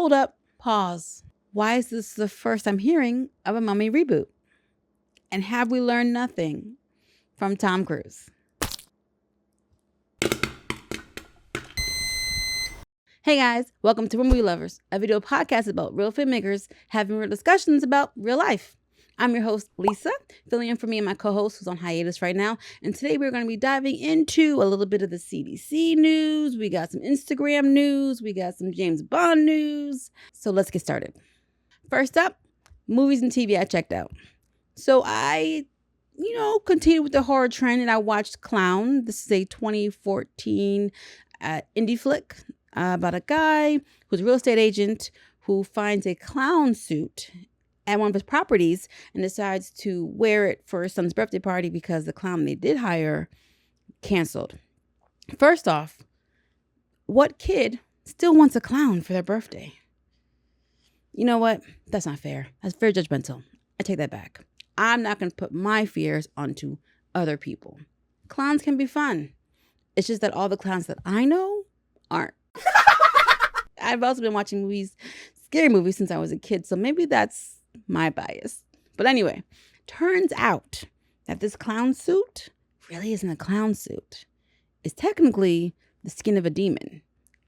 Hold up, pause. Why is this the first I'm hearing of a mummy reboot? And have we learned nothing from Tom Cruise? Hey guys, welcome to Movie Lovers, a video podcast about real filmmakers having real discussions about real life. I'm your host, Lisa, filling in for me and my co-host who's on hiatus right now. And today we're going to be diving into a little bit of the CDC news. We got some Instagram news. We got some James Bond news. So let's get started. First up, movies and TV I checked out. So I, continued with the horror trend and I watched Clown. This is a 2014 indie flick about a guy who's a real estate agent who finds a clown suit at one of his properties and decides to wear it for his son's birthday party because the clown they did hire canceled. First off, what kid still wants a clown for their birthday? You know what? That's not fair. That's very judgmental. I take that back. I'm not going to put my fears onto other people. Clowns can be fun. It's just that all the clowns that I know aren't. I've also been watching scary movies since I was a kid, so maybe that's my bias. But anyway, turns out that this clown suit really isn't a clown suit. It's technically the skin of a demon,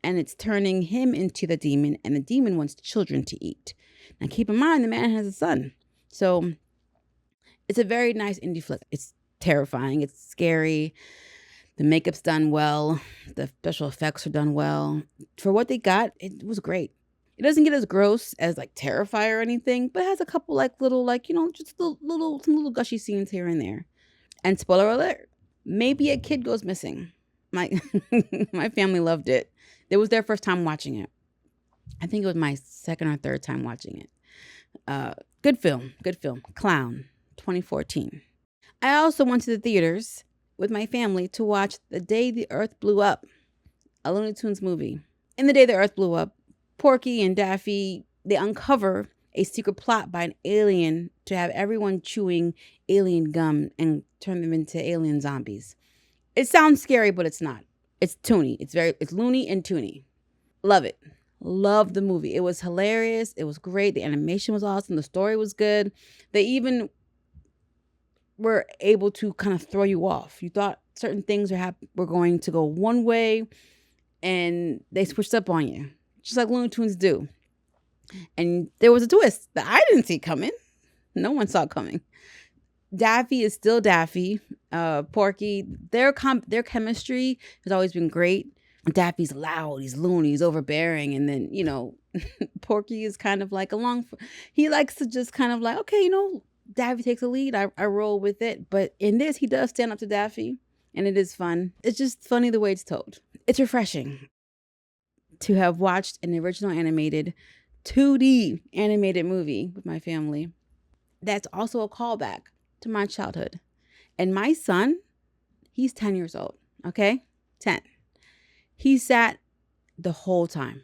and it's turning him into the demon, and the demon wants children to eat. Now keep in mind, the man has a son. So it's a very nice indie flick. It's terrifying. It's scary. The makeup's done well. The special effects are done well. For what they got, it was great. It doesn't get as gross as like Terrifier or anything, but it has a couple just some little gushy scenes here and there. And spoiler alert, maybe a kid goes missing. My family loved it. It was their first time watching it. I think it was my second or third time watching it. Good film. Clown, 2014. I also went to the theaters with my family to watch The Day the Earth Blew Up, a Looney Tunes movie. In The Day the Earth Blew Up, Porky and Daffy, they uncover a secret plot by an alien to have everyone chewing alien gum and turn them into alien zombies. It sounds scary, but it's not. It's toony. It's loony and toony. Love it. Love the movie. It was hilarious. It was great. The animation was awesome. The story was good. They even were able to kind of throw you off. You thought certain things were going to go one way, and they switched up on you, just like Looney Tunes do. And there was a twist that I didn't see coming. No one saw coming. Daffy is still Daffy. Porky, their chemistry has always been great. Daffy's loud, he's loony, he's overbearing, and then Porky is kind of like he likes to just kind of like, okay, Daffy takes a lead, I roll with it. But in this, he does stand up to Daffy, and it is fun. It's just funny the way it's told. It's refreshing to have watched an original animated 2D animated movie with my family. That's also a callback to my childhood. And my son, he's 10 years old, okay? 10. He sat the whole time.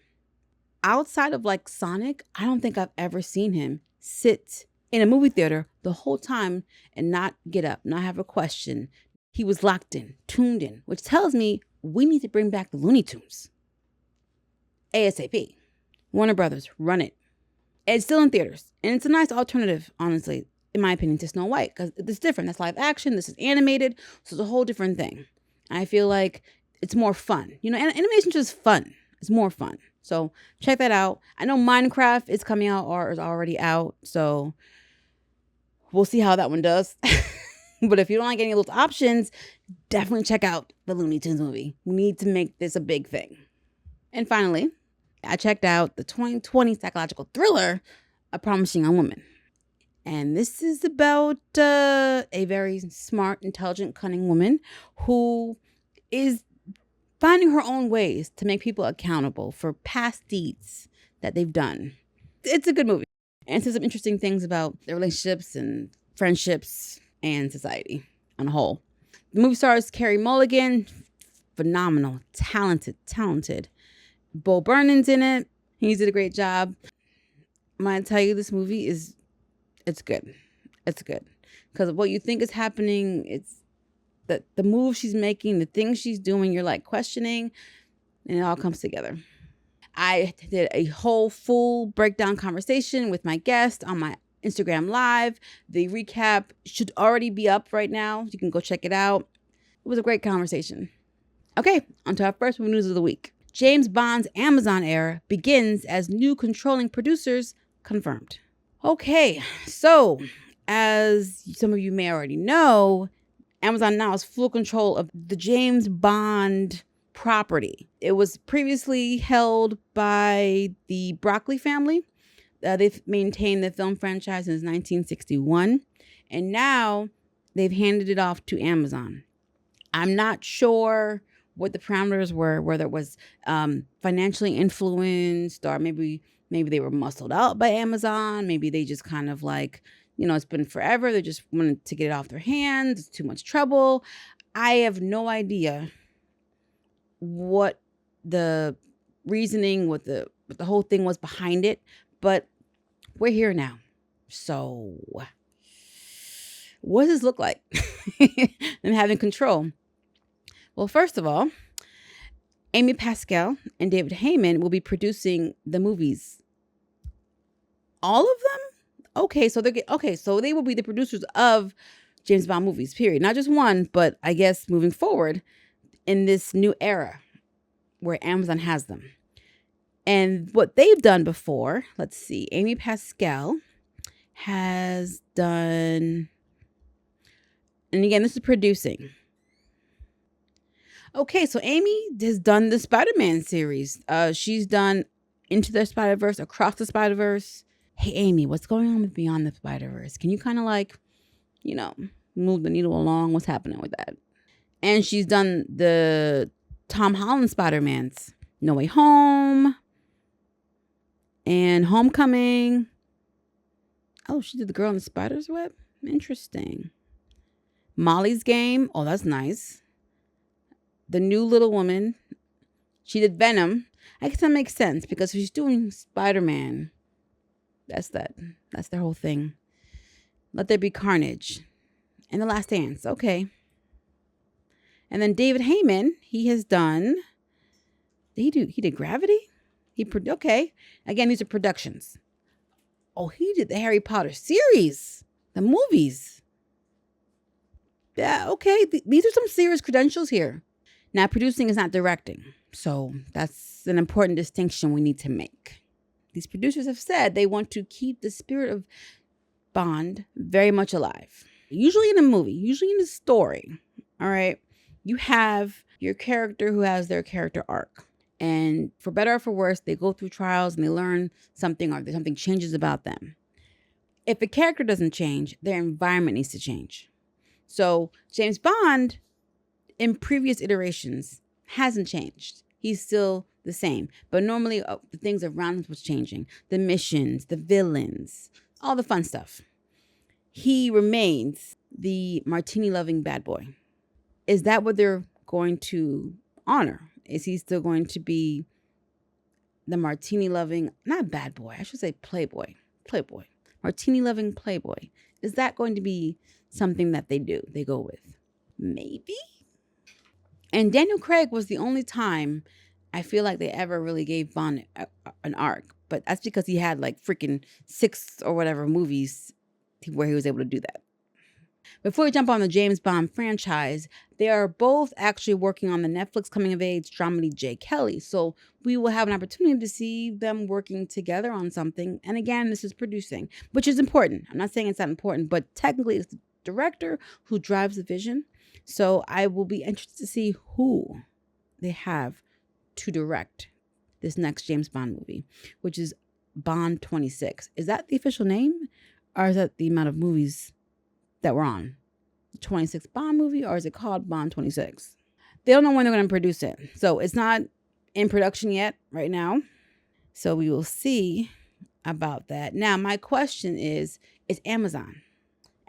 Outside of like Sonic, I don't think I've ever seen him sit in a movie theater the whole time and not get up, not have a question. He was locked in, tuned in, which tells me we need to bring back the Looney Tunes. ASAP. Warner Brothers, run it. It's still in theaters. And it's a nice alternative, honestly, in my opinion, to Snow White. Because it's different. That's live action. This is animated. So it's a whole different thing. I feel like it's more fun. Animation's just fun. It's more fun. So check that out. I know Minecraft is coming out or is already out. So we'll see how that one does. But if you don't like any of those options, definitely check out the Looney Tunes movie. We need to make this a big thing. And finally, I checked out the 2020 psychological thriller, A Promising Young Woman. And this is about a very smart, intelligent, cunning woman who is finding her own ways to make people accountable for past deeds that they've done. It's a good movie. And it says some interesting things about their relationships and friendships and society on a whole. The movie stars Carey Mulligan, phenomenal, talented. Bo Burnham's in it. He did a great job. I'm going to tell you, this movie it's good. It's good. Because what you think is happening, it's the moves she's making, the things she's doing, you're like questioning, and it all comes together. I did a whole full breakdown conversation with my guest on my Instagram Live. The recap should already be up right now. You can go check it out. It was a great conversation. Okay, on to our first news of the week. James Bond's Amazon era begins as new controlling producers confirmed. Okay, so as some of you may already know, Amazon now has full control of the James Bond property. It was previously held by the Broccoli family. They've maintained the film franchise since 1961, and now they've handed it off to Amazon. I'm not sure what the parameters were, whether it was financially influenced, or maybe they were muscled out by Amazon. Maybe they just kind of like, it's been forever. They just wanted to get it off their hands. It's too much trouble. I have no idea what the reasoning, what the whole thing was behind it, but we're here now. So what does this look like? And having control. Well, first of all, Amy Pascal and David Heyman will be producing the movies. All of them? Okay, so they will be the producers of James Bond movies, period. Not just one, but I guess moving forward in this new era where Amazon has them. And what they've done before, let's see, Amy Pascal has done, and again, this is producing. Okay, so Amy has done the Spider-Man series. She's done Into the Spider-Verse, Across the Spider-Verse. Hey, Amy, what's going on with Beyond the Spider-Verse? Can you kind of like, move the needle along? What's happening with that? And she's done the Tom Holland Spider-Mans, No Way Home and Homecoming. Oh, she did The Girl in the Spider's Web? Interesting. Molly's Game. Oh, that's nice. The New Little Woman. She did Venom. I guess that makes sense because if she's doing Spider-Man, that's their whole thing. Let There Be Carnage. And The Last Dance. Okay. And then David Heyman, he did Gravity? Okay. Again, these are productions. Oh, he did the Harry Potter series. The movies. Yeah, okay. These are some serious credentials here. Now, producing is not directing. So that's an important distinction we need to make. These producers have said they want to keep the spirit of Bond very much alive. Usually in a movie, usually in a story, all right, you have your character who has their character arc. And for better or for worse, they go through trials and they learn something or something changes about them. If a character doesn't change, their environment needs to change. So James Bond, in previous iterations, hasn't changed. He's still the same. But normally the things around him was changing. The missions, the villains, all the fun stuff. He remains the martini-loving bad boy. Is that what they're going to honor? Is he still going to be the martini-loving, not bad boy, I should say playboy. Martini-loving playboy. Is that going to be something that they go with? Maybe? And Daniel Craig was the only time I feel like they ever really gave Bond an arc. But that's because he had like freaking 6 or whatever movies where he was able to do that. Before we jump on the James Bond franchise, they are both actually working on the Netflix coming-of-age dramedy J. Kelly. So we will have an opportunity to see them working together on something. And again, this is producing, which is important. I'm not saying it's not important, but technically it's the director who drives the vision. So I will be interested to see who they have to direct this next James Bond movie, which is Bond 26. Is that the official name? Or is that the amount of movies that we're on? The 26th Bond movie, or is it called Bond 26? They don't know when they're going to produce it. So it's not in production yet right now. So we will see about that. Now, my question is Amazon.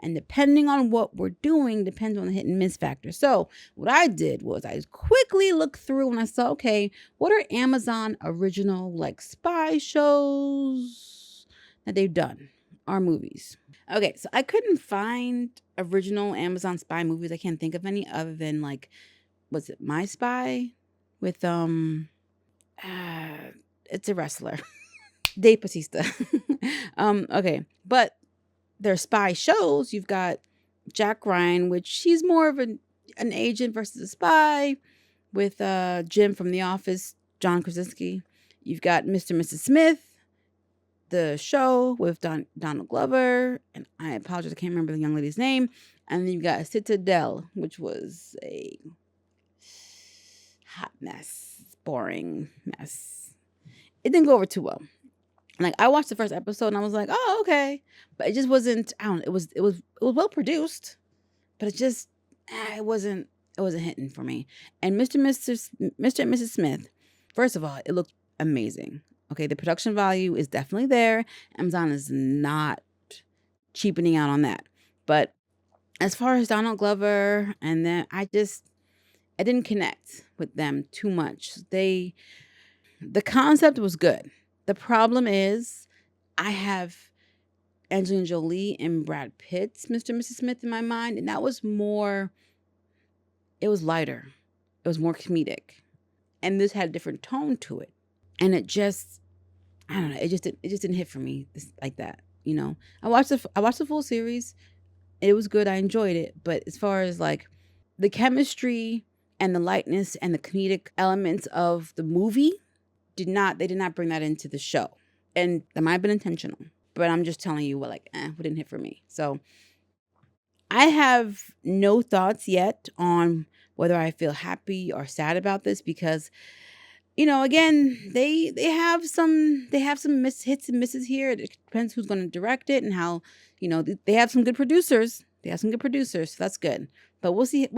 And depending on what we're doing, depends on the hit and miss factor. So what I did was I quickly looked through and I saw, okay, what are Amazon original like spy shows that they've done? Or movies. Okay, so I couldn't find original Amazon spy movies. I can't think of any other than like, was it My Spy? With it's a wrestler. Dave Bautista. Okay. But their spy shows, you've got Jack Ryan, which he's more of an agent versus a spy, with Jim from The Office, John Krasinski. You've got Mr. and Mrs. Smith, the show with Donald Glover, and I apologize, I can't remember the young lady's name. And then you've got Citadel, which was a hot mess, boring mess. It didn't go over too well. Like, I watched the first episode and I was like, oh, okay. But it just wasn't, I don't know, it was well produced, but it just, it wasn't hitting for me. And Mr. and Mrs. Smith, first of all, it looked amazing. Okay, the production value is definitely there. Amazon is not cheapening out on that. But as far as Donald Glover, and then I didn't connect with them too much. The concept was good. The problem is I have Angelina Jolie and Brad Pitt's Mr. and Mrs. Smith in my mind, and that was more, it was lighter. It was more comedic. And this had a different tone to it. And it just, I don't know, it just didn't hit for me like that, you know. I watched the full series. It was good. I enjoyed it. But as far as like the chemistry and the lightness and the comedic elements of the movie, they did not bring that into the show. And that might have been intentional. But I'm just telling you what didn't hit for me. So I have no thoughts yet on whether I feel happy or sad about this, because, you know, again, they have some hits and misses here. It depends who's going to direct it and how, you know, they have some good producers. So that's good. But we'll see.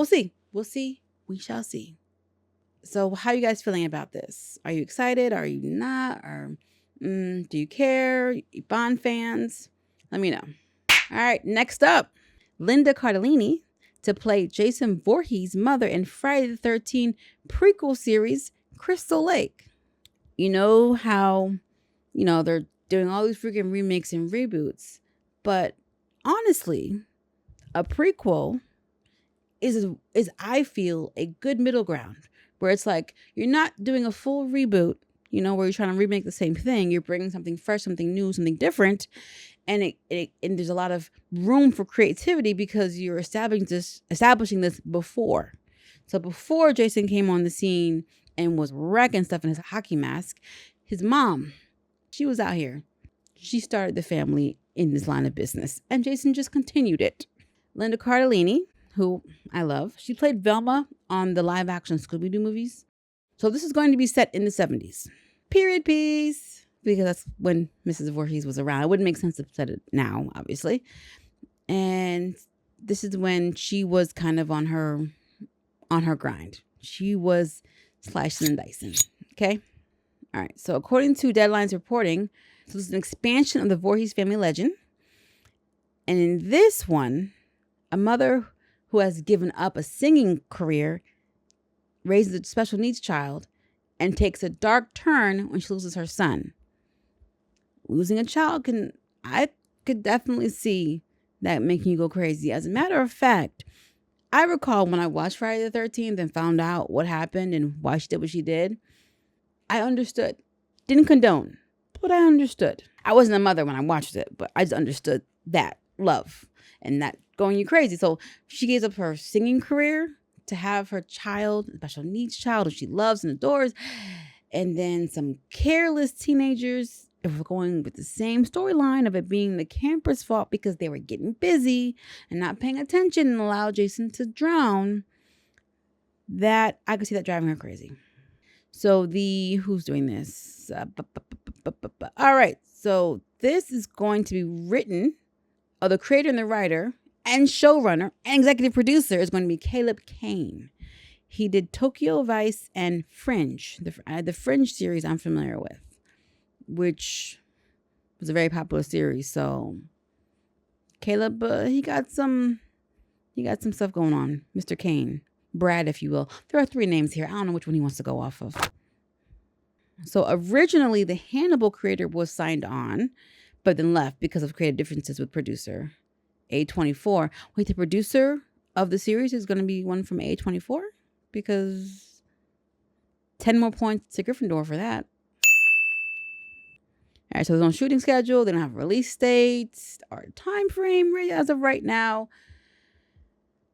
We shall see. So how are you guys feeling about this? Are you excited? Are you not? Or do you care? You Bond fans? Let me know. All right, next up, Linda Cardellini to play Jason Voorhees' mother in Friday the 13th prequel series, Crystal Lake. You know how, you know, they're doing all these freaking remakes and reboots, but honestly, a prequel is I feel a good middle ground, where it's like you're not doing a full reboot, you know, where you're trying to remake the same thing. You're bringing something fresh, something new, something different, and and there's a lot of room for creativity because you're establishing this before. So before Jason came on the scene and was wrecking stuff in his hockey mask, his mom, she was out here. She started the family in this line of business, and Jason just continued it. Linda Cardellini, who I love, she played Velma on the live-action Scooby-Doo movies. So this is going to be set in the 70s. Period piece, because that's when Mrs. Voorhees was around. It wouldn't make sense to set it now, obviously. And this is when she was kind of on her grind. She was slicing and dicing. Okay? All right. So according to Deadline's reporting, so this is an expansion of the Voorhees family legend. And in this one, a mother who has given up a singing career raises a special needs child and takes a dark turn when she loses her son. Losing a child I could definitely see that making you go crazy. As a matter of fact, I recall when I watched Friday the 13th and found out what happened and why she did what she did, I understood. Didn't condone, but I understood. I wasn't a mother when I watched it, but I just understood that love and that going you crazy. So she gives up her singing career to have her child, a special needs child who she loves and adores, and then some careless teenagers are going with the same storyline of it being the campers' fault because they were getting busy and not paying attention and allowed Jason to drown. That I could see that driving her crazy. So who's doing this? All right, so this is going to be written, or the creator and the writer and showrunner and executive producer is going to be Caleb Kane. He did Tokyo Vice and Fringe, the Fringe series I'm familiar with, which was a very popular series. So Caleb, he got some stuff going on. Mr. Kane, Brad, if you will. There are 3 names here. I don't know which one he wants to go off of. So originally, the Hannibal creator was signed on, but then left because of creative differences with producer A24. Wait, the producer of the series is going to be one from A24? Because 10 more points to Gryffindor for that. All right, so there's no shooting schedule. They don't have a release date or time frame as of right now.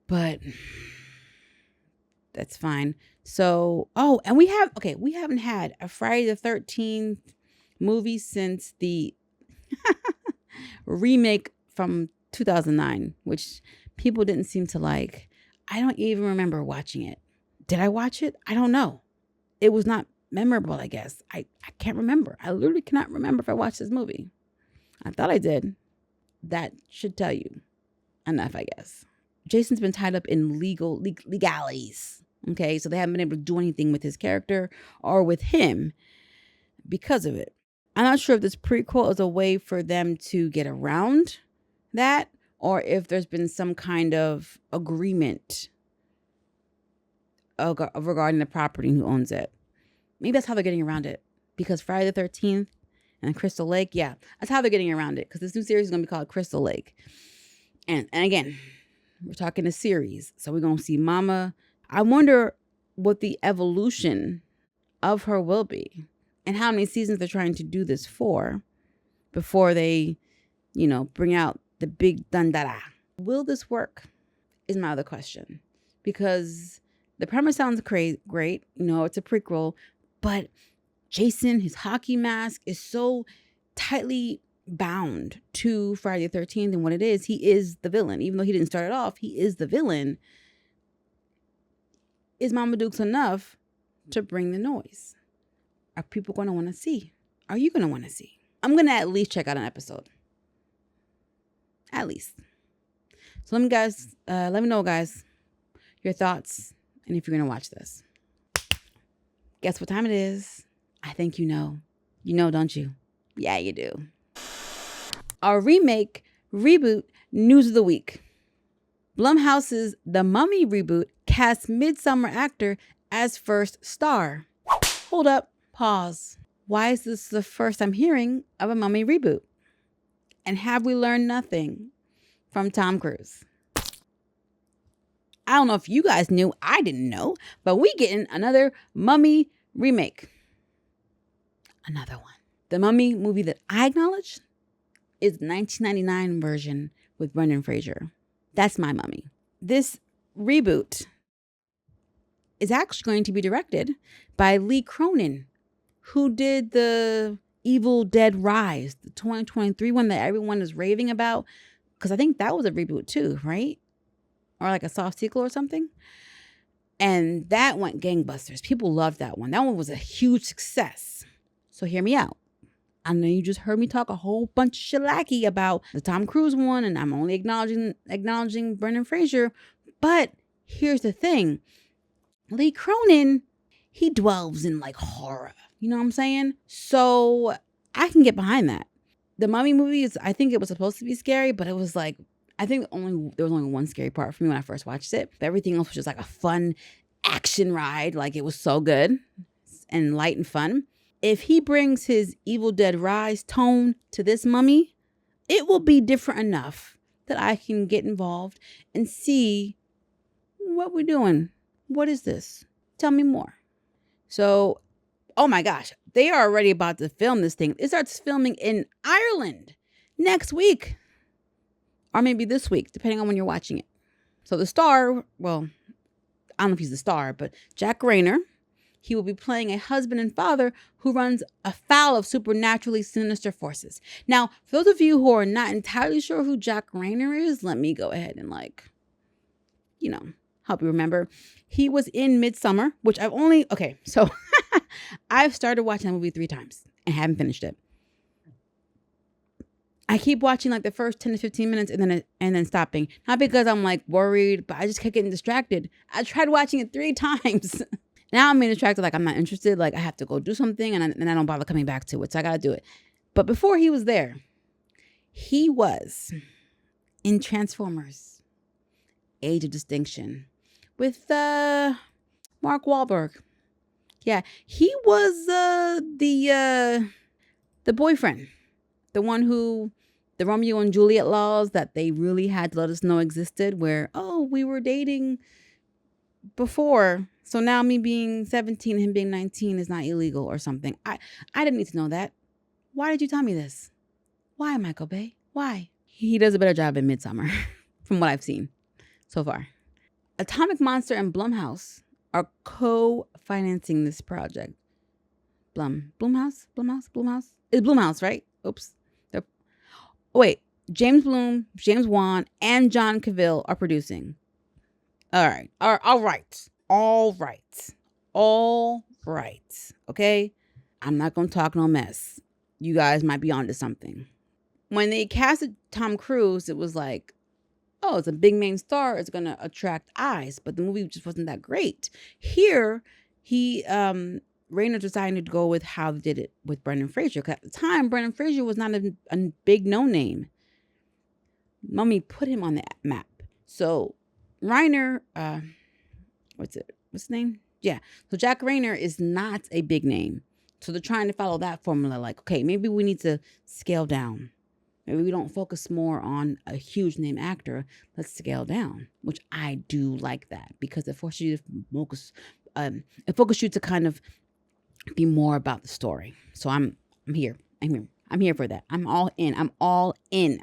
But that's fine. So, and we haven't had a Friday the 13th movie since the remake from 2009, which people didn't seem to like. I don't even remember watching it. Did I watch it? I don't know. It was not memorable, I guess. I can't remember. I literally cannot remember if I watched this movie. I thought I did. That should tell you enough, I guess. Jason's been tied up in legalities. Okay, so they haven't been able to do anything with his character or with him because of it. I'm not sure if this prequel is a way for them to get around that or if there's been some kind of agreement regarding the property and who owns it. Maybe that's how they're getting around it. Because Friday the 13th and Crystal Lake, yeah, that's how they're getting around it. Because this new series is going to be called Crystal Lake. And again, we're talking a series. So we're going to see Mama. I wonder what the evolution of her will be. And how many seasons they're trying to do this for before they, bring out the big dandara. Will this work is my other question. Because the premise sounds great. It's a prequel. But Jason, his hockey mask is so tightly bound to Friday the 13th. And what it is, he is the villain. Even though he didn't start it off, he is the villain. Is Mama Dukes enough to bring the noise? Are people going to want to see? Are you going to want to see? I'm going to at least check out an episode. At least. So let me know, guys, your thoughts and if you're going to watch this. Guess what time it is? I think you know. You know, don't you? Yeah, you do. Our remake, Reboot, news of the week. Blumhouse's The Mummy reboot casts Midsommar actor as first star. Hold up. Pause. Why is this the first I'm hearing of a Mummy reboot? And have we learned nothing from Tom Cruise? I don't know if you guys knew. I didn't know. But we getting another Mummy remake. Another one. The Mummy movie that I acknowledge is the 1999 version with Brendan Fraser. That's my Mummy. This reboot is actually going to be directed by Lee Cronin, who did the Evil Dead Rise, the 2023 one that everyone is raving about. Because I think that was a reboot too, right? Or like a soft sequel or something. And that went gangbusters. People loved that one. That one was a huge success. So hear me out. I know you just heard me talk a whole bunch of shellacking about the Tom Cruise one, and I'm only acknowledging Brendan Fraser. But here's the thing. Lee Cronin, he dwells in like horror. You know what I'm saying? So I can get behind that. The Mummy movie I think it was supposed to be scary, but it was like, I think there was only one scary part for me when I first watched it. But everything else was just like a fun action ride. Like it was so good and light and fun. If he brings his Evil Dead Rise tone to this Mummy, it will be different enough that I can get involved and see what we're doing. What is this? Tell me more. So, oh my gosh, they are already about to film this thing. It starts filming in Ireland next week. Or maybe this week, depending on when you're watching it. So the star, well, I don't know if he's the star, but Jack Rayner, he will be playing a husband and father who runs afoul of supernaturally sinister forces. Now, for those of you who are not entirely sure who Jack Rayner is, let me go ahead and help you remember. He was in Midsommar, which I've started watching that movie 3 times and haven't finished it. I keep watching like the first 10 to 15 minutes and then stopping. Not because I'm like worried, but I just kept getting distracted. I tried watching it 3 times. Now I'm being distracted, like I'm not interested, like I have to go do something and I don't bother coming back to it. So I got to do it. But before he was there, he was in Transformers, Age of Distinction with Mark Wahlberg. Yeah, he was the boyfriend, the one who, the Romeo and Juliet laws that they really had to let us know existed, where, we were dating before, so now me being 17 and him being 19 is not illegal or something. I didn't need to know that. Why did you tell me this? Why, Michael Bay? Why? He does a better job in Midsommar, from what I've seen so far. Atomic Monster and Blumhouse are co-financing this project. Blumhouse? It's Blumhouse, right? Oops. Wait, James Bloom, James Wan, and John Cavill are producing. All right. Okay? I'm not going to talk no mess. You guys might be onto something. When they casted Tom Cruise, it was like, oh, it's a big main star. It's going to attract eyes. But the movie just wasn't that great. Here, Rainer decided to go with how they did it with Brendan Fraser. Because at the time, Brendan Fraser was not a big no-name. Mummy put him on the map. So Reiner, what's his name? Yeah. So Jack Reiner is not a big name. So they're trying to follow that formula. Like, okay, maybe we need to scale down. Maybe we don't focus more on a huge name actor. Let's scale down, which I do like that because it forces you to focus. It focuses you to kind of be more about the story. So I'm here. I'm here for that. I'm all in.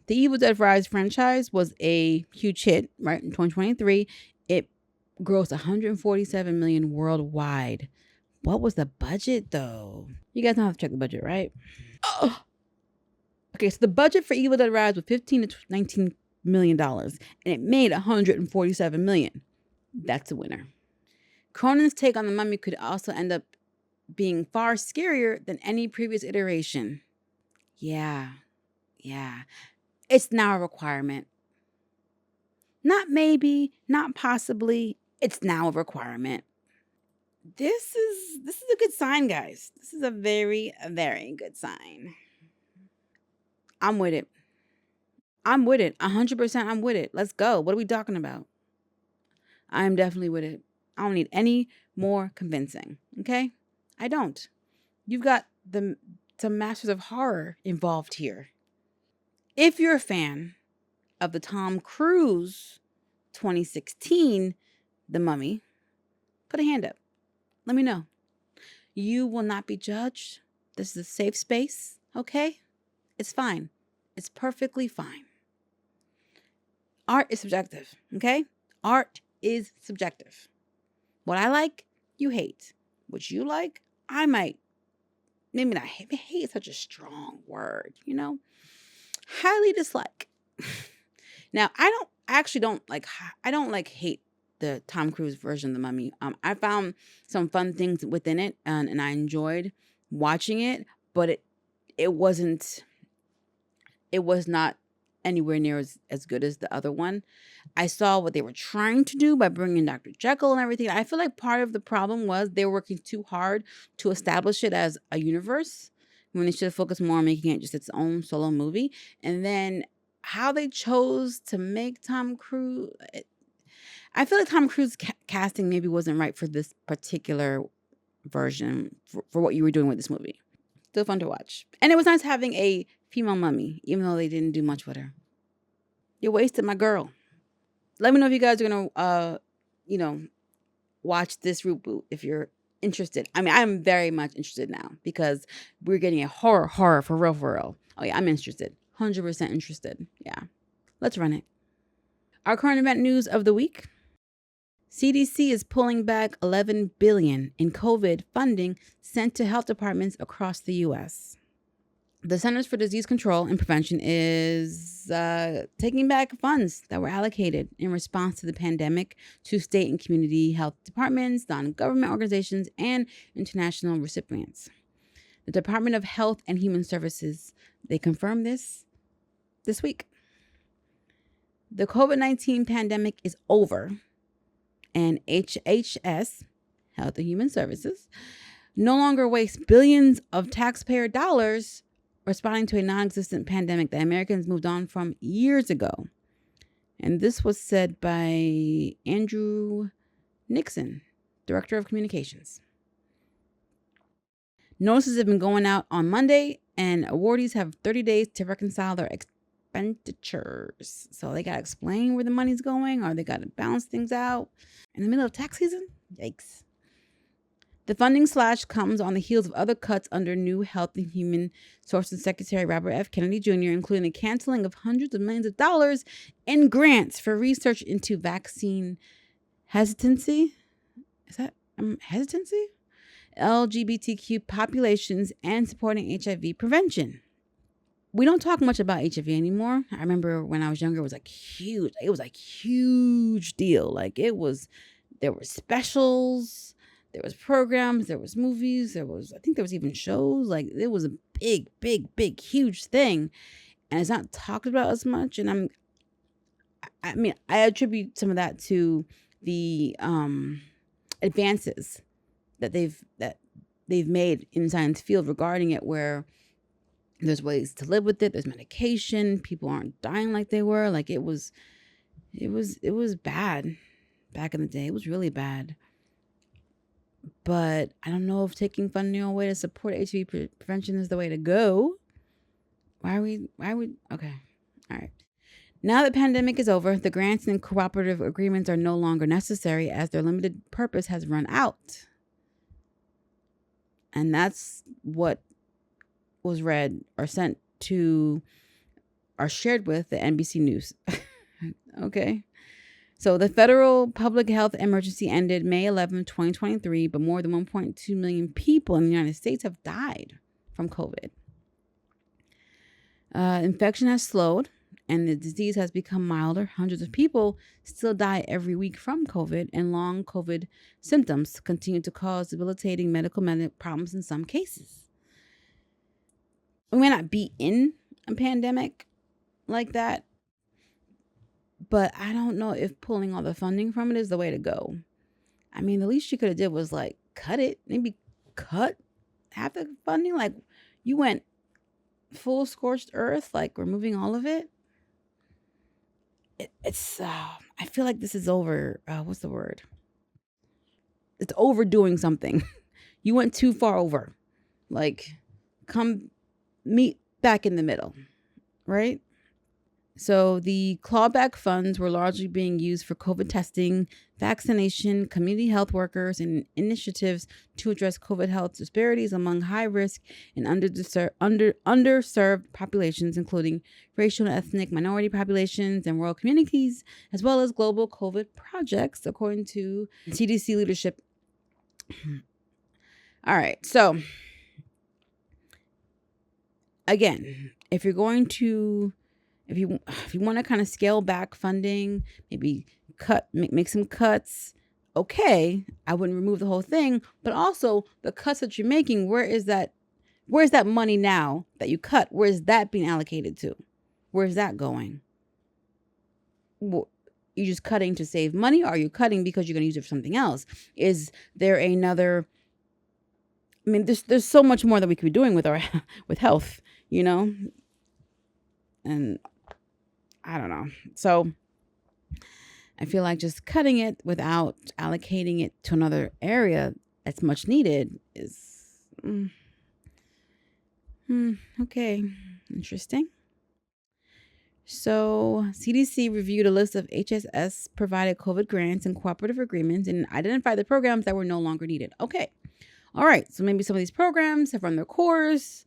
The Evil Dead Rise franchise was a huge hit, right? In 2023, it grossed $147 million worldwide. What was the budget, though? You guys know how to check the budget, right? Oh. Okay, so the budget for Evil Dead Rise was $15 to $19 million, and it made $147 million. That's a winner. Cronenberg's take on The Mummy could also end up being far scarier than any previous iteration. Yeah. It's now a requirement. Not maybe, not possibly. It's now a requirement. This is a good sign, guys. This is a very, very good sign. I'm with it. 100% I'm with it. Let's go. What are we talking about? I'm definitely with it. I don't need any more convincing. Okay? I don't. You've got some masters of horror involved here. If you're a fan of the Tom Cruise 2016 The Mummy, put a hand up. Let me know. You will not be judged. This is a safe space, okay? It's fine. It's perfectly fine. Art is subjective, okay? Art is subjective. What I like, you hate. What you like, I might. Maybe not hate. Hate is such a strong word, you know? Highly dislike. Now, I don't hate the Tom Cruise version of The Mummy. I found some fun things within it, and I enjoyed watching it, but it was not anywhere near as good as the other one. I saw what they were trying to do by bringing Dr. Jekyll and everything. I feel like part of the problem was they were working too hard to establish it as a universe when they should have focused more on making it just its own solo movie. And then how they chose to make Tom Cruise, I feel like Tom Cruise casting maybe wasn't right for this particular version for what you were doing with this movie. Still fun to watch. And it was nice having a female mummy, even though they didn't do much with her. You wasted my girl. Let me know if you guys are going to, watch this reboot if you're interested. I mean, I'm very much interested now because we're getting a horror for real. Oh, yeah, I'm interested. 100% interested. Yeah. Let's run it. Our current event news of the week. CDC is pulling back $11 billion in COVID funding sent to health departments across the U.S. The Centers for Disease Control and Prevention is taking back funds that were allocated in response to the pandemic to state and community health departments, non-government organizations, and international recipients. The Department of Health and Human Services, they confirmed this week. The COVID-19 pandemic is over, and HHS, Health and Human Services, no longer wastes billions of taxpayer dollars responding to a non-existent pandemic that Americans moved on from years ago. And this was said by Andrew Nixon, Director of Communications. Notices have been going out on Monday, and awardees have 30 days to reconcile their expenditures. So they got to explain where the money's going, or they got to balance things out in the middle of tax season. Yikes. The funding slash comes on the heels of other cuts under new Health and Human Sources Secretary Robert F. Kennedy Jr., including the canceling of hundreds of millions of dollars in grants for research into vaccine hesitancy. Is that hesitancy? LGBTQ populations and supporting HIV prevention. We don't talk much about HIV anymore. I remember when I was younger, it was like huge. It was like huge deal. Like there were specials, there was programs, there was movies, I think there was even shows. Like it was a big, huge thing. And it's not talked about as much. And I attribute some of that to the advances that they've made in the science field regarding it, where there's ways to live with it. There's medication. People aren't dying like they were. Like it was bad back in the day. It was really bad. But I don't know if taking funding away to support HIV prevention is the way to go. Why are we? Okay. All right. Now that the pandemic is over, the grants and cooperative agreements are no longer necessary as their limited purpose has run out. And that's what was read or sent to or shared with the NBC News. Okay. So the federal public health emergency ended May 11, 2023, but more than 1.2 million people in the United States have died from COVID. Infection has slowed and the disease has become milder. Hundreds of people still die every week from COVID, and long COVID symptoms continue to cause debilitating medical problems in some cases. We may not be in a pandemic like that, but I don't know if pulling all the funding from it is the way to go. I mean, the least you could have did was like cut it, maybe cut half the funding. Like you went full scorched earth, like removing all of it. It's I feel like this is over. What's the word? It's overdoing something. You went too far over. Like come meet back in the middle, right? So the clawback funds were largely being used for COVID testing, vaccination, community health workers, and initiatives to address COVID health disparities among high-risk and underserved populations, including racial and ethnic minority populations and rural communities, as well as global COVID projects, according to CDC leadership. All right, so again, if you want to kind of scale back funding, maybe make some cuts, okay, I wouldn't remove the whole thing, but also the cuts that you're making, where's that money now that you cut? Where is that being allocated to? Where's that going? You're just cutting to save money, or are you cutting because you're going to use it for something else? Is there another? I mean, there's so much more that we could be doing with with health, and I don't know. So I feel like just cutting it without allocating it to another area that's much needed is okay. Interesting. So CDC reviewed a list of HSS provided COVID grants and cooperative agreements and identified the programs that were no longer needed. Okay. All right. So maybe some of these programs have run their course.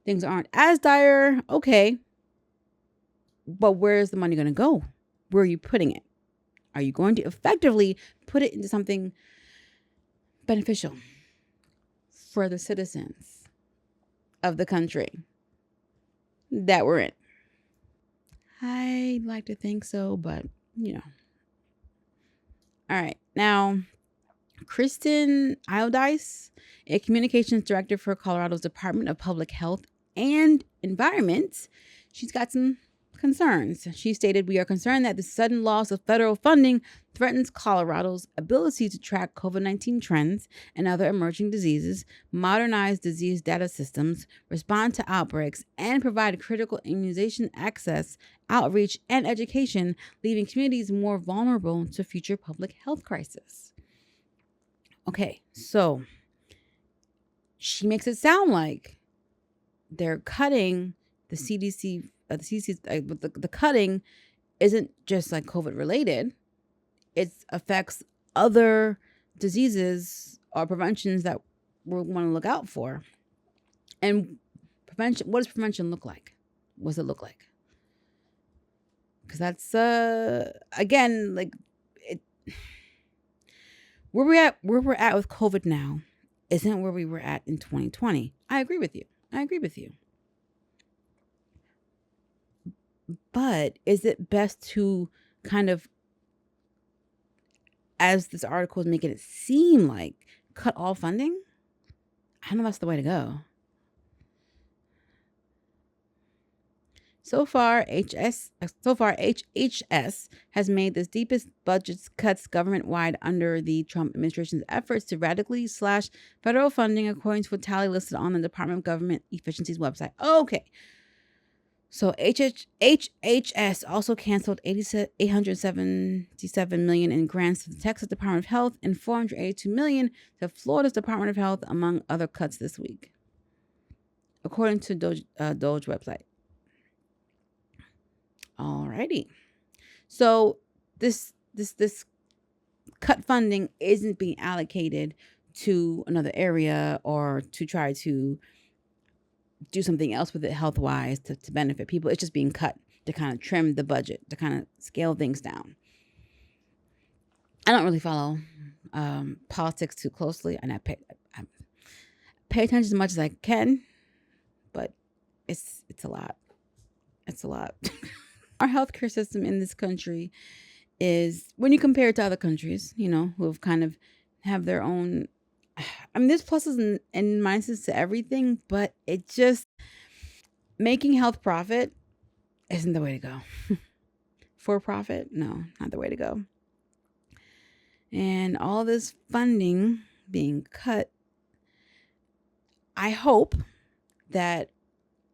Things aren't as dire. Okay. But where is the money going to go? Where are you putting it? Are you going to effectively put it into something beneficial for the citizens of the country that we're in? I'd like to think so, but All right. Now, Kristen Iodice, a communications director for Colorado's Department of Public Health and Environment, she's got some concerns. She stated, "We are concerned that the sudden loss of federal funding threatens Colorado's ability to track COVID-19 trends and other emerging diseases, modernize disease data systems, respond to outbreaks, and provide critical immunization access, outreach, and education, leaving communities more vulnerable to future public health crises." Okay, so she makes it sound like they're cutting the CDC. The cutting isn't just like COVID related. It affects other diseases or preventions that we want to look out for. And prevention, what does prevention look like? What does it look like? Because that's again, like, it, where we're at with COVID now isn't where we were at in 2020. I agree with you. But is it best to kind of, as this article is making it seem like, cut all funding? I don't know if that's the way to go. So far, HHS has made the deepest budget cuts government-wide under the Trump administration's efforts to radically slash federal funding, according to a tally listed on the Department of Government Efficiency's website. Okay. So HHS also canceled $877 million in grants to the Texas Department of Health and $482 million to Florida's Department of Health, among other cuts this week, according to Doge website. Alrighty. So this cut funding isn't being allocated to another area or to try to do something else with it health-wise to benefit people. It's just being cut to kind of trim the budget, to kind of scale things down. I don't really follow politics too closely, and I pay attention as much as I can, but it's a lot. It's a lot. Our healthcare system in this country is, when you compare it to other countries, who have kind of have their own, I mean, there's pluses and minuses to everything, but it just, making health profit isn't the way to go. For profit? No, not the way to go. And all this funding being cut, I hope that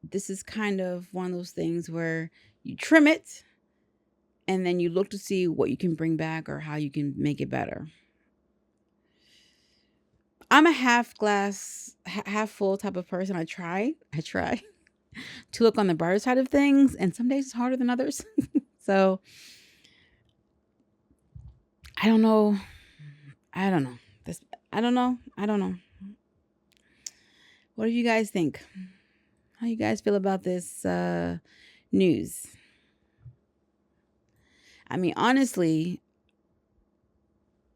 this is kind of one of those things where you trim it and then you look to see what you can bring back or how you can make it better. I'm a half full type of person. I try to look on the brighter side of things, and some days it's harder than others. So I don't know. I don't know. What do you guys think? How you guys feel about this news? I mean, honestly,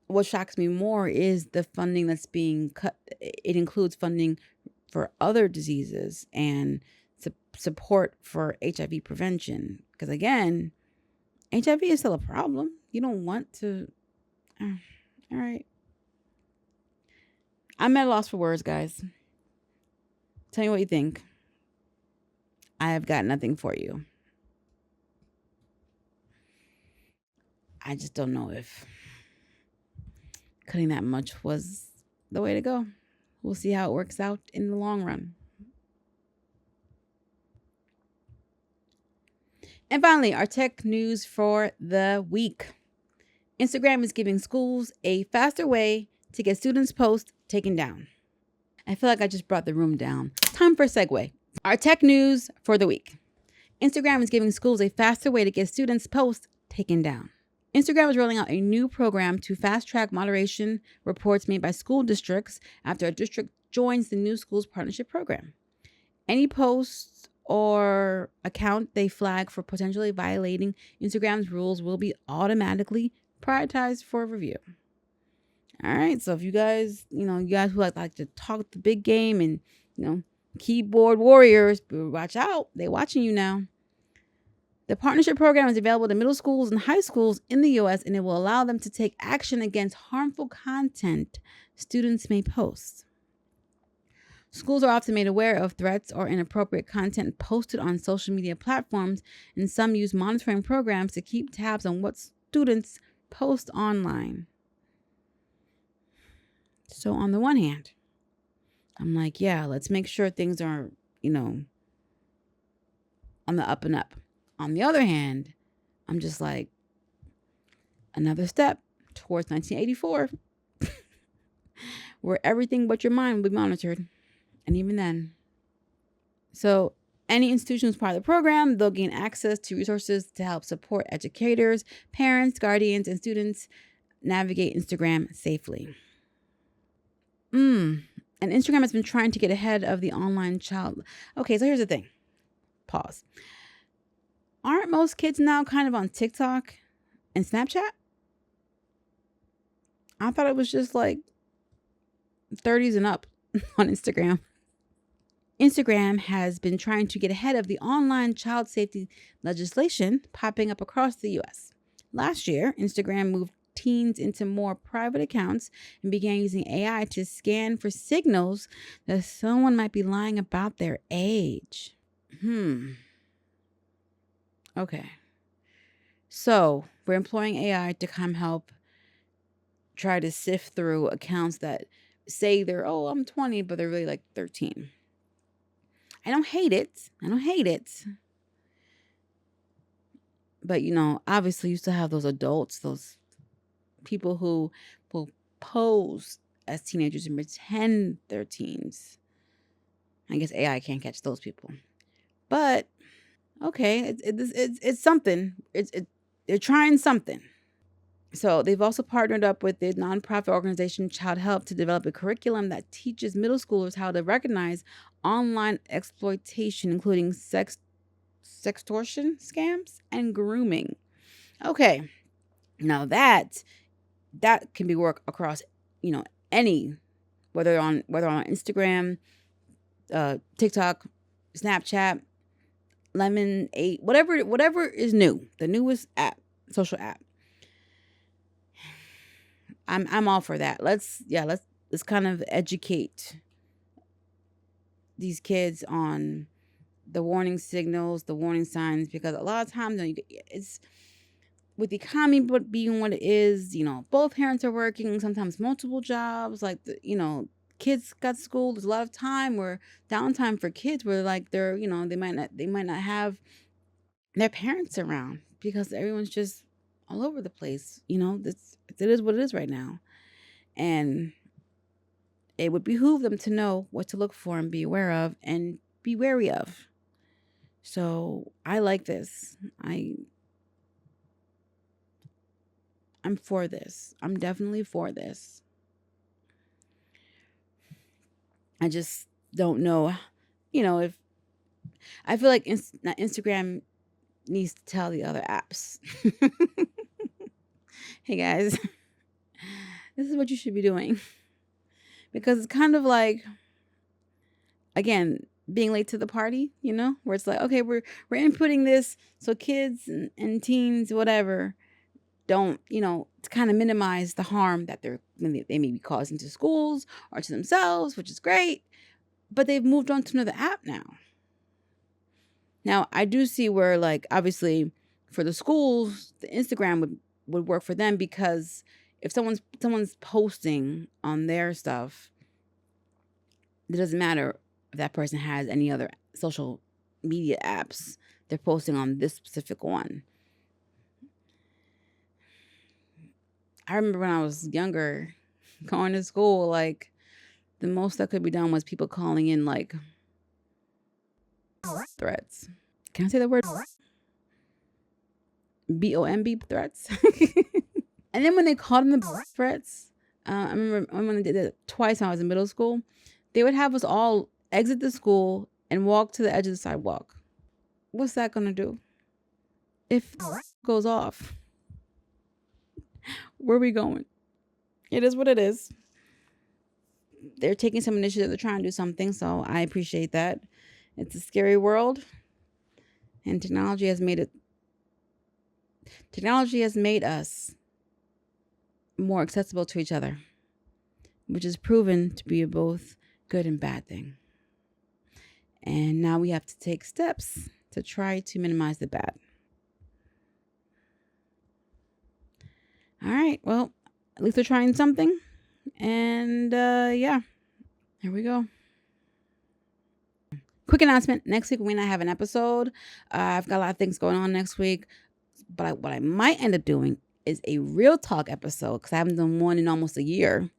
what shocks me more is the funding that's being cut. It includes funding for other diseases and support for HIV prevention. Because again, HIV is still a problem. You don't want to. All right. I'm at a loss for words, guys. Tell me what you think. I have got nothing for you. I just don't know if cutting that much was the way to go. We'll see how it works out in the long run. And finally, our tech news for the week. Instagram is giving schools a faster way to get students' posts taken down. I feel like I just brought the room down. Time for a segue. Our tech news for the week. Instagram is giving schools a faster way to get students' posts taken down. Instagram is rolling out a new program to fast-track moderation reports made by school districts after a district joins the new schools partnership program. Any posts or account they flag for potentially violating Instagram's rules will be automatically prioritized for review. All right, so if you guys, you guys who like to talk the big game and, keyboard warriors, watch out. They're watching you now. The partnership program is available to middle schools and high schools in the U.S., and it will allow them to take action against harmful content students may post. Schools are often made aware of threats or inappropriate content posted on social media platforms, and some use monitoring programs to keep tabs on what students post online. So on the one hand, I'm like, yeah, let's make sure things are, on the up and up. On the other hand, I'm just like, another step towards 1984, where everything but your mind will be monitored. And even then. So any institution who's part of the program, they'll gain access to resources to help support educators, parents, guardians, and students navigate Instagram safely. And Instagram has been trying to get ahead of the online child. Okay, so here's the thing. Pause. Aren't most kids now kind of on TikTok and Snapchat? I thought it was just like 30s and up on Instagram. Instagram has been trying to get ahead of the online child safety legislation popping up across the US. Last year, Instagram moved teens into more private accounts and began using AI to scan for signals that someone might be lying about their age. Okay. So we're employing AI to come help try to sift through accounts that say they're, oh, I'm 20, but they're really like 13. I don't hate it. But, obviously you still have those adults, those people who will pose as teenagers and pretend they're teens. I guess AI can't catch those people. But, okay, it's something. They're trying something. So they've also partnered up with the nonprofit organization Child Help to develop a curriculum that teaches middle schoolers how to recognize online exploitation, including sextortion scams and grooming. Okay, now that can be worked across, any, whether on Instagram, TikTok, Snapchat, Lemon 8, whatever is new, the newest social app. I'm all for that. Let's kind of educate these kids on the warning signals, the warning signs, because a lot of times it's with the economy being what it is, both parents are working, sometimes multiple jobs, like kids got school. There's a lot of downtime for kids where like they're, they might not have their parents around because everyone's just all over the place. It is what it is right now. And it would behoove them to know what to look for and be aware of and be wary of. So I like this. I'm for this. I'm definitely for this. I just don't know, if I feel like Instagram needs to tell the other apps, hey guys, this is what you should be doing. Because it's kind of like, again, being late to the party, where it's like, okay, we're inputting this so kids and teens, whatever, don't, to kind of minimize the harm that they may be causing to schools or to themselves, which is great. But they've moved on to another app now. Now, I do see where, like, obviously for the schools, the Instagram would work for them, because if someone's posting on their stuff, it doesn't matter if that person has any other social media apps. They're posting on this specific one. I remember when I was younger, going to school, like, the most that could be done was people calling in, like, threats. Can I say the word? BOMB threats. And then when they called in the threats, I remember when they did it twice when I was in middle school, they would have us all exit the school and walk to the edge of the sidewalk. What's that going to do? If goes off, where are we going? It is what it is. They're taking some initiative. They're trying to do something. So I appreciate that. It's a scary world. And technology has made us more accessible to each other, which is proven to be a both good and bad thing. And now we have to take steps to try to minimize the bad. All right. Well, at least they're trying something. And here we go. Quick announcement. Next week we may not have an episode. I've got a lot of things going on next week. But what I might end up doing is a real talk episode, because I haven't done one in almost a year,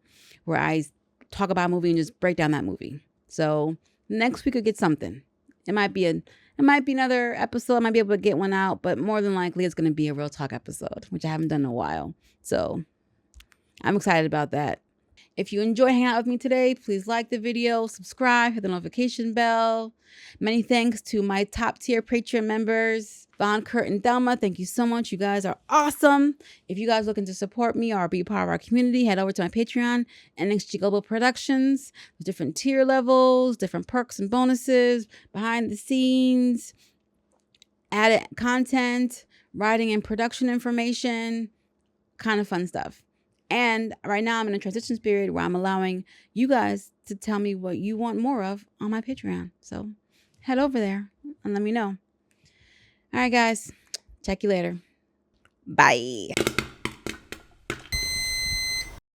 where I talk about a movie and just break down that movie. So next week we'll get something. It might be another episode. I might be able to get one out, but more than likely it's going to be a real talk episode, which I haven't done in a while. So I'm excited about that. If you enjoy hanging out with me today, please like the video, subscribe, hit the notification bell. Many thanks to my top tier Patreon members, Vaughn, Kurt, and Thelma. Thank you so much. You guys are awesome. If you guys are looking to support me or be part of our community, head over to my Patreon, NXG Global Productions. There's different tier levels, different perks and bonuses, behind the scenes, added content, writing and production information, kind of fun stuff. And right now I'm in a transition period where I'm allowing you guys to tell me what you want more of on my Patreon. So head over there and let me know. All right, guys. Check you later. Bye.